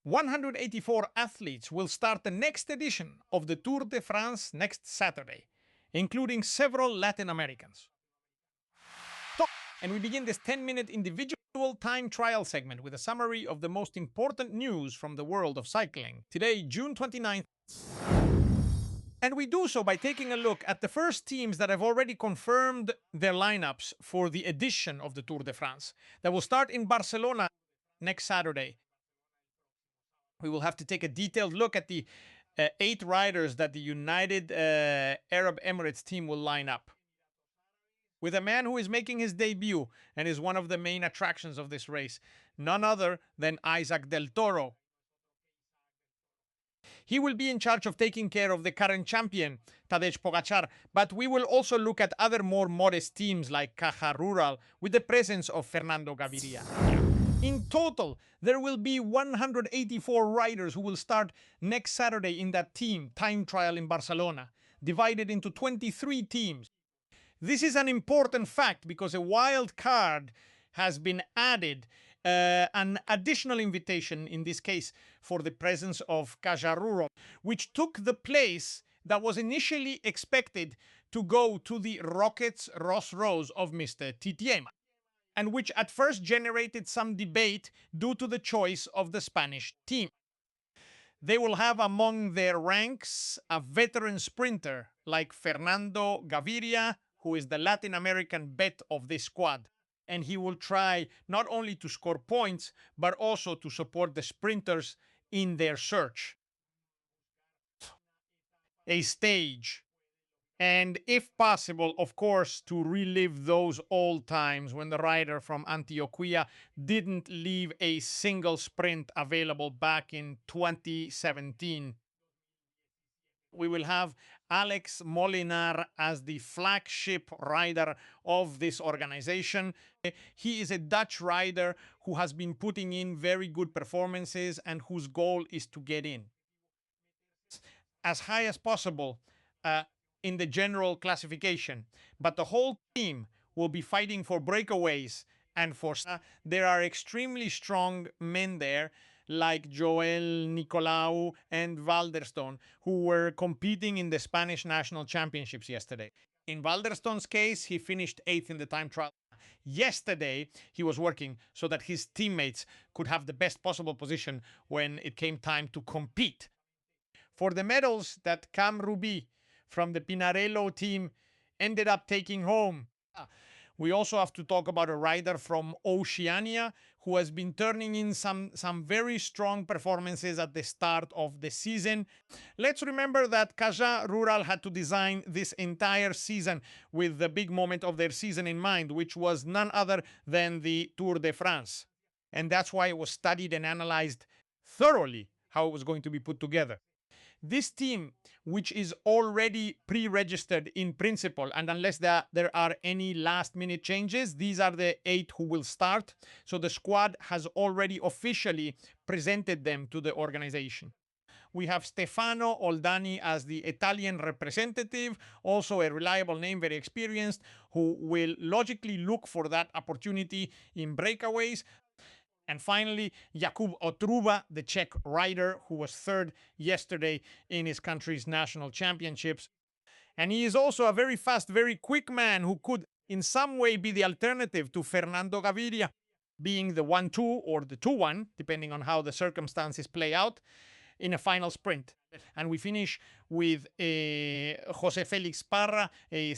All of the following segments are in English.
184 athletes will start the next edition of the Tour de France next Saturday, including several Latin Americans. And we begin this 10-minute individual time trial segment with a summary of the most important news from the world of cycling. Today, June 29th. And we do so by taking a look at the first teams that have already confirmed their lineups for the edition of the Tour de France that will start in Barcelona next Saturday. We will have to take a detailed look at the 8 riders that the United Arab Emirates team will line up, with a man who is making his debut and is one of the main attractions of this race, none other than Isaac del Toro. He will be in charge of taking care of the current champion, Tadej Pogacar, but we will also look at other more modest teams like Caja Rural with the presence of Fernando Gaviria. In total, there will be 184 riders who will start next Saturday in that team time trial in Barcelona, divided into 23 teams. This is an important fact because a wild card has been added, an additional invitation in this case for the presence of Caja Rural, which took the place that was initially expected to go to the Rockets Ross Rose of Mr. Titiema, and which at first generated some debate due to the choice of the Spanish team. They will have among their ranks a veteran sprinter like Fernando Gaviria, who is the Latin American bet of this squad. And he will try not only to score points, but also to support the sprinters in their search. A stage. And if possible, of course, to relive those old times when the rider from Antioquia didn't leave a single sprint available back in 2017. We will have Alex Molinar as the flagship rider of this organization. He is a Dutch rider who has been putting in very good performances and whose goal is to get in as high as possible in the general classification. But the whole team will be fighting for breakaways and for... there are extremely strong men there, like Joel Nicolau and Valderstone, who were competing in the Spanish national championships yesterday. In Valderstone's case, he finished 8th in the time trial. Yesterday, he was working so that his teammates could have the best possible position when it came time to compete. For the medals that Cam Ruby from the Pinarello team ended up taking home, we also have to talk about a rider from Oceania who has been turning in some very strong performances at the start of the season. Let's remember that Caja Rural had to design this entire season with the big moment of their season in mind, which was none other than the Tour de France. And that's why it was studied and analyzed thoroughly how it was going to be put together. This team, which is already pre-registered in principle, and unless there are any last-minute changes, these are the 8 who will start. So the squad has already officially presented them to the organization. We have Stefano Oldani as the Italian representative, also a reliable name, very experienced, who will logically look for that opportunity in breakaways. And finally, Jakub Otruba, the Czech rider, who was 3rd yesterday in his country's national championships. And he is also a very fast, very quick man who could in some way be the alternative to Fernando Gaviria, being the 1-2 or the 2-1, depending on how the circumstances play out, in a final sprint. And we finish with Jose Felix Parra, a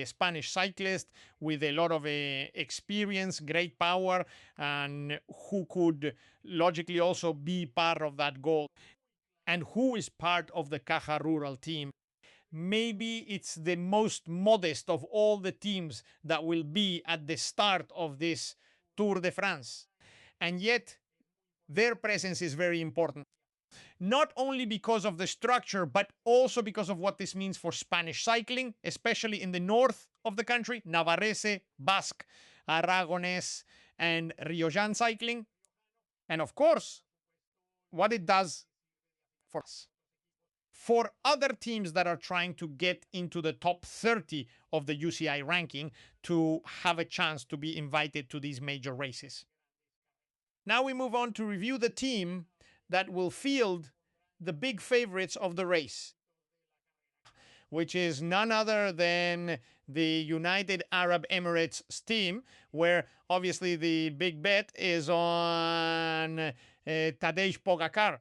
Spanish cyclist with a lot of experience, great power, and who could logically also be part of that goal, and who is part of the Caja Rural team. Maybe it's the most modest of all the teams that will be at the start of this Tour de France. And yet, their presence is very important. Not only because of the structure, but also because of what this means for Spanish cycling, especially in the north of the country, Navarrese, Basque, Aragonese, and Riojan cycling. And of course, what it does for us. For other teams that are trying to get into the top 30 of the UCI ranking to have a chance to be invited to these major races. Now we move on to review the team that will field the big favorites of the race, which is none other than the United Arab Emirates team, where obviously the big bet is on Tadej Pogacar.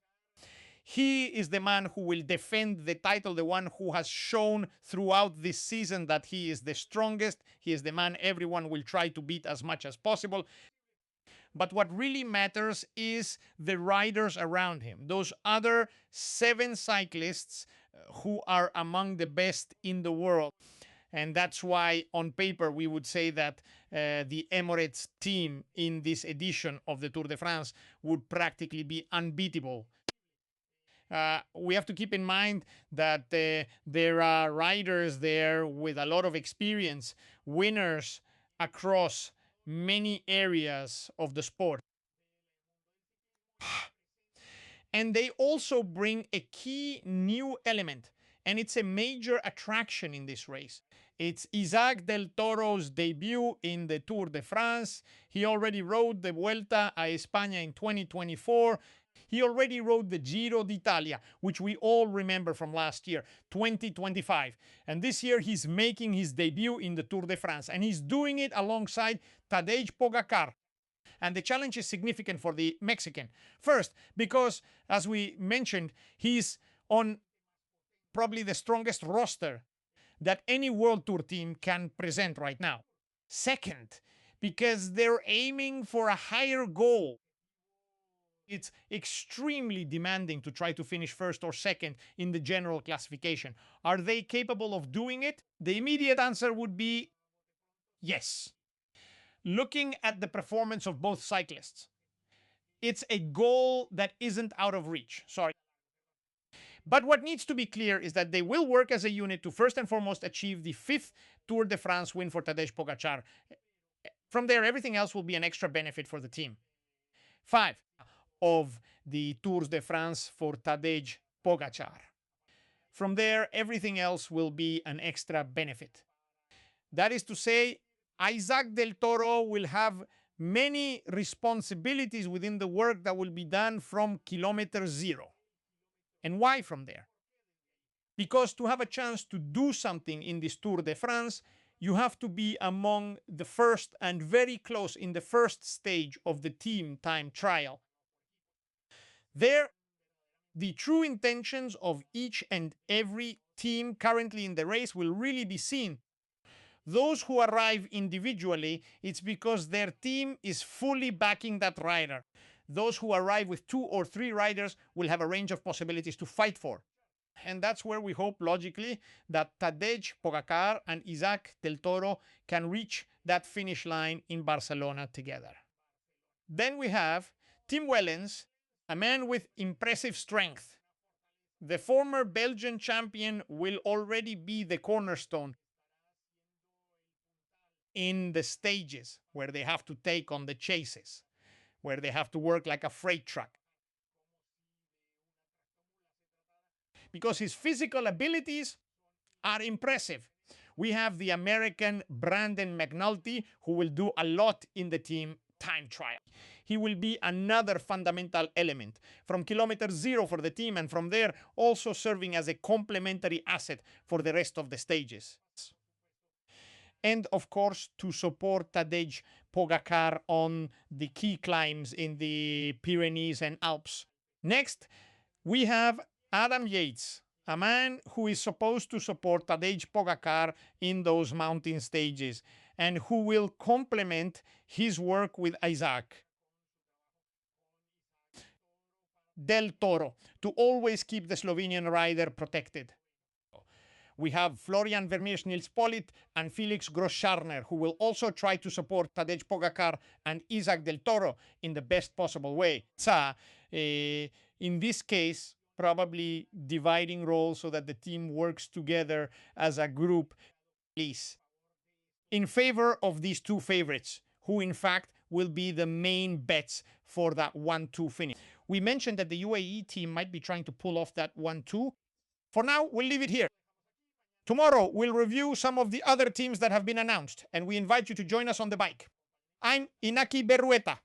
He is the man who will defend the title, the one who has shown throughout this season that he is the strongest. He is the man everyone will try to beat as much as possible. But what really matters is the riders around him, those other 7 cyclists who are among the best in the world. And that's why, on paper, we would say that the Emirates team in this edition of the Tour de France would practically be unbeatable. We have to keep in mind that there are riders there with a lot of experience, winners across many areas of the sport. And they also bring a key new element, and it's a major attraction in this race. It's Isaac del Toro's debut in the Tour de France. He already rode the Vuelta a España in 2024. He already rode the Giro d'Italia, which we all remember from last year, 2025. And this year he's making his debut in the Tour de France, and he's doing it alongside Tadej Pogacar. And the challenge is significant for the Mexican. First, because, as we mentioned, he's on probably the strongest roster that any World Tour team can present right now. Second, because they're aiming for a higher goal. It's extremely demanding to try to finish first or second in the general classification. Are they capable of doing it? The immediate answer would be yes. Looking at the performance of both cyclists, it's a goal that isn't out of reach. Sorry. But what needs to be clear is that they will work as a unit to first and foremost achieve the 5th Tour de France win for Tadej Pogacar. From there, everything else will be an extra benefit for the team. 5 of the Tours de France for Tadej Pogacar. From there, everything else will be an extra benefit. That is to say, Isaac del Toro will have many responsibilities within the work that will be done from kilometer 0. And why from there? Because to have a chance to do something in this Tour de France, you have to be among the first and very close in the first stage of the team time trial. There, the true intentions of each and every team currently in the race will really be seen. Those who arrive individually, it's because their team is fully backing that rider. Those who arrive with 2 or 3 riders will have a range of possibilities to fight for. And that's where we hope, logically, that Tadej Pogacar and Isaac del Toro can reach that finish line in Barcelona together. Then we have Tim Wellens, a man with impressive strength. The former Belgian champion will already be the cornerstone in the stages where they have to take on the chases, where they have to work like a freight truck. Because his physical abilities are impressive. We have the American Brandon McNulty, who will do a lot in the team time trial. He will be another fundamental element from kilometer 0 for the team, and from there also serving as a complementary asset for the rest of the stages. And of course, to support Tadej Pogacar on the key climbs in the Pyrenees and Alps. Next, we have Adam Yates, a man who is supposed to support Tadej Pogacar in those mountain stages and who will complement his work with Isaac del Toro to always keep the Slovenian rider protected. We have Florian Vermeersch, Nils Pollitt, and Felix Gross-Scharner, who will also try to support Tadej Pogacar and Isaac del Toro in the best possible way. In this case, probably dividing roles so that the team works together as a group in favor of these 2 favorites, who in fact will be the main bets for that 1-2 finish. We mentioned that the UAE team might be trying to pull off that 1-2. For now, we'll leave it here. Tomorrow, we'll review some of the other teams that have been announced, and we invite you to join us on the bike. I'm Inaki Berrueta.